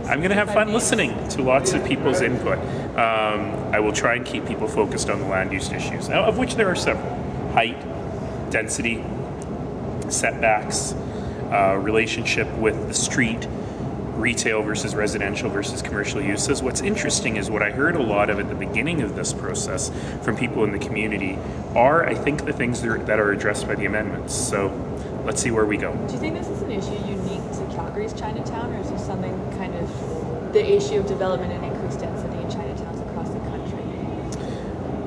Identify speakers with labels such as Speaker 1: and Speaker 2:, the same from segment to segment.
Speaker 1: I'm going to have fun listening to lots of people's input. I will try and keep people focused on the land use issues, of which there are several. Height, density, setbacks, relationship with the street, retail versus residential versus commercial uses. What's interesting is what I heard a lot of at the beginning of this process from people in the community are, I think, the things that are addressed by the amendments. So let's see where we go.
Speaker 2: Do you think this is an issue unique to Calgary's Chinatown, or is this something kind of the issue of development and increased density in Chinatowns across the country?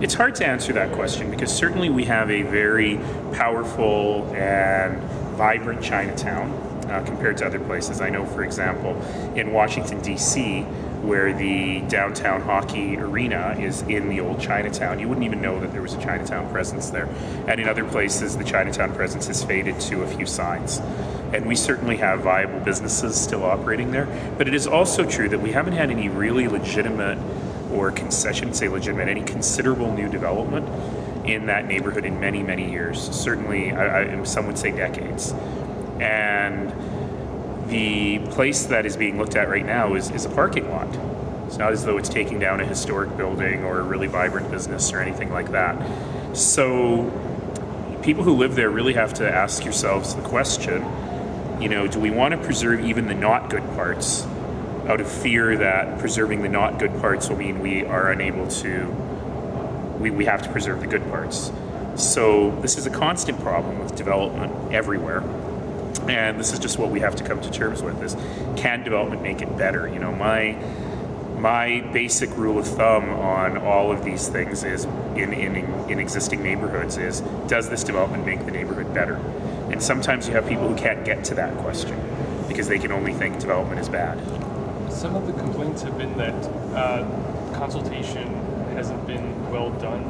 Speaker 1: It's hard to answer that question because certainly we have a very powerful and vibrant Chinatown compared to other places. I know, for example, in Washington, D.C., where the downtown hockey arena is in the old Chinatown, you wouldn't even know that there was a Chinatown presence there. And in other places, the Chinatown presence has faded to a few signs. And we certainly have viable businesses still operating there. But it is also true that we haven't had any really legitimate, or any considerable new development in that neighborhood in many, many years. Certainly, some would say decades. And the place that is being looked at right now is a parking lot. It's not as though it's taking down a historic building or a really vibrant business or anything like that. So people who live there really have to ask yourselves the question, do we want to preserve even the not good parts out of fear that preserving the not good parts will mean we are unable to, we have to preserve the good parts. So this is a constant problem with development everywhere. And this is just what we have to come to terms with is, can development make it better? My basic rule of thumb on all of these things is in existing neighborhoods is, does this development make the neighborhood better? And sometimes you have people who can't get to that question because they can only think development is bad.
Speaker 3: Some of the complaints have been that consultation hasn't been well done.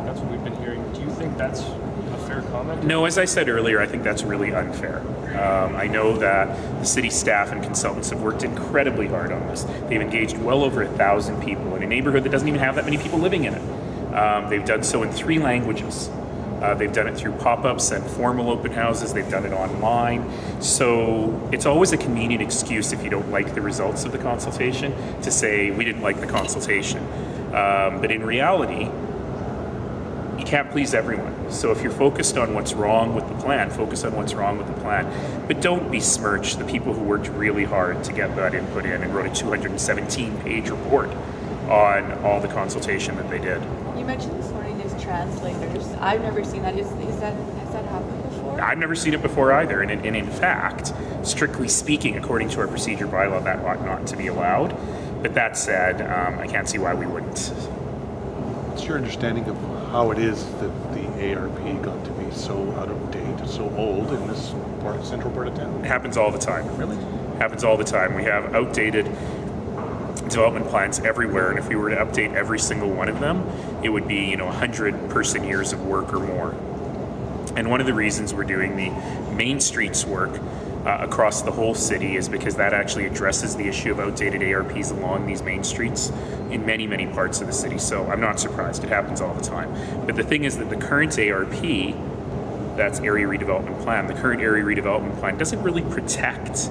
Speaker 3: That's what we've been hearing. Do you think that's a fair comment?
Speaker 1: No, as I said earlier, I think that's really unfair. I know that the city staff and consultants have worked incredibly hard on this. They've engaged well over 1,000 people in a neighborhood that doesn't even have that many people living in it. They've done so in 3 languages. They've done it through pop-ups and formal open houses. They've done it online. So it's always a convenient excuse if you don't like the results of the consultation to say, we didn't like the consultation. But in reality, you can't please everyone. So if you're focused on what's wrong with the plan, focus on what's wrong with the plan. But don't besmirch the people who worked really hard to get that input in and wrote a 217-page report on all the consultation that they did.
Speaker 2: You mentioned this morning there's translators. I've never seen that. Has that happened before?
Speaker 1: I've never seen it before either. And in fact, strictly speaking, according to our procedure bylaw, that ought not to be allowed. But that said, I can't see why we wouldn't.
Speaker 4: What's your understanding of how it is that the ARP got to be so out of date, so old in this central part of town?
Speaker 1: It happens all the time.
Speaker 4: Really?
Speaker 1: Happens all the time. We have outdated development plans everywhere, and if we were to update every single one of them, it would be 100 person years of work or more. And one of the reasons we're doing the Main Streets work across the whole city is because that actually addresses the issue of outdated ARPs along these main streets in many, many parts of the city. So I'm not surprised. It happens all the time. But the thing is that the current ARP, that's Area Redevelopment Plan, the current Area Redevelopment Plan doesn't really protect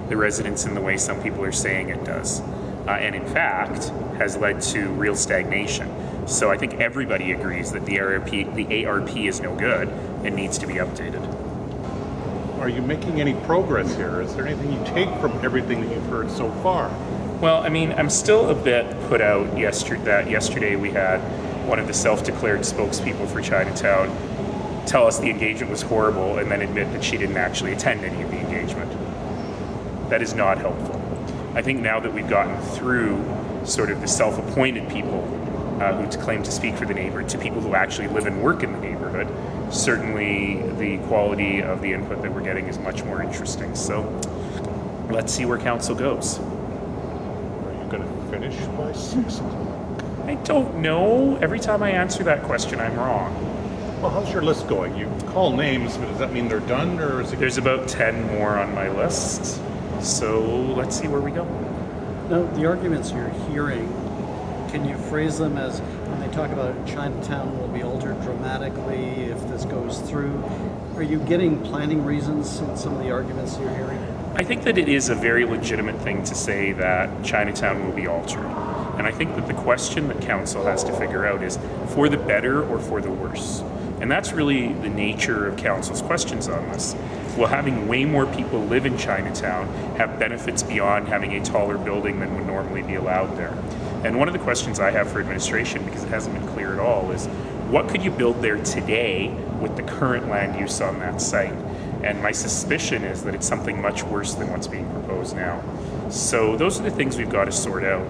Speaker 1: the residents in the way some people are saying it does. And in fact, has led to real stagnation. So I think everybody agrees that the ARP is no good and needs to be updated.
Speaker 4: Are you making any progress here? Is there anything you take from everything that you've heard so far?
Speaker 1: Well, I mean, I'm still a bit put out yesterday we had one of the self-declared spokespeople for Chinatown tell us the engagement was horrible and then admit that she didn't actually attend any of the engagement. That is not helpful. I think now that we've gotten through sort of the self-appointed people who claim to speak for the neighborhood to people who actually live and work in the neighborhood, certainly the quality of the input that we're getting is much more interesting. So let's see where council goes.
Speaker 4: Are you going to finish by 6 o'clock?
Speaker 1: I don't know. Every time I answer that question, I'm wrong.
Speaker 4: Well, how's your list going? You call names, but does that mean they're done, or is it?
Speaker 1: There's about 10 more on my list. So let's see where we go.
Speaker 5: Now, the arguments you're hearing, can you phrase them as, when they talk about Chinatown will be altered dramatically if this goes through, Are you getting planning reasons in some of the arguments you're hearing?
Speaker 1: I think that it is a very legitimate thing to say that Chinatown will be altered. And I think that the question that council has to figure out is for the better or for the worse. And that's really the nature of council's questions on this. Will having way more people live in Chinatown have benefits beyond having a taller building than would normally be allowed there? And one of the questions I have for administration, because it hasn't been clear at all, is what could you build there today with the current land use on that site? And my suspicion is that it's something much worse than what's being proposed now. So those are the things we've got to sort out.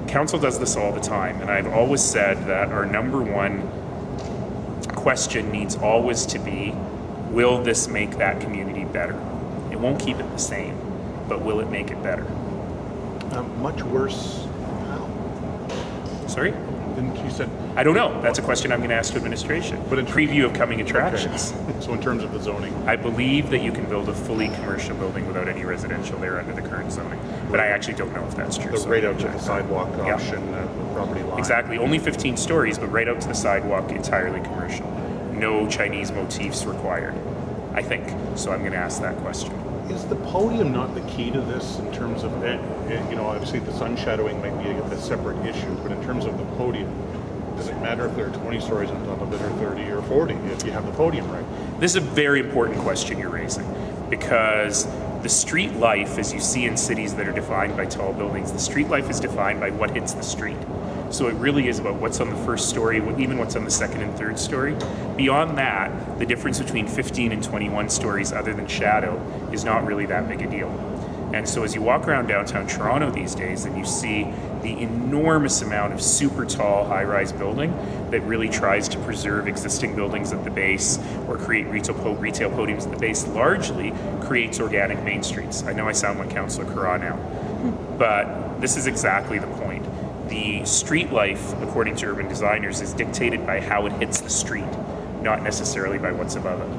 Speaker 1: Council does this all the time, and I've always said that our number one question needs always to be, will this make that community better? It won't keep it the same, but will it make it better?
Speaker 4: Much worse. How?
Speaker 1: Sorry?
Speaker 4: Didn't you said?
Speaker 1: I don't know. That's a question I'm going to ask to administration.
Speaker 4: But in
Speaker 1: preview of coming attractions.
Speaker 4: Okay. So in terms of the zoning,
Speaker 1: I believe that you can build a fully commercial building without any residential there under the current zoning. But I actually don't know if that's true.
Speaker 4: the
Speaker 1: so
Speaker 4: right
Speaker 1: I'm
Speaker 4: out to
Speaker 1: gonna
Speaker 4: the
Speaker 1: check that.
Speaker 4: sidewalk
Speaker 1: Yeah.
Speaker 4: option, the property line.
Speaker 1: Exactly. Only 15 stories, but right out to the sidewalk, entirely commercial. No Chinese motifs required, I think. So I'm going to ask that question.
Speaker 4: Is the podium not the key to this in terms of, obviously the sun shadowing might be a separate issue, but in terms of the podium, does it matter if there are 20 stories on top of it or 30 or 40 if you have the podium right?
Speaker 1: This is a very important question you're raising, because the street life, as you see in cities that are defined by tall buildings, the street life is defined by what hits the street. So it really is about what's on the first story, even what's on the second and third story. Beyond that, the difference between 15 and 21 stories other than shadow is not really that big a deal. And so as you walk around downtown Toronto these days and you see the enormous amount of super tall high-rise building that really tries to preserve existing buildings at the base or create retail podiums at the base, largely creates organic main streets. I know I sound like Councillor Carra now, but this is exactly the point. The street life, according to urban designers, is dictated by how it hits the street, not necessarily by what's above it.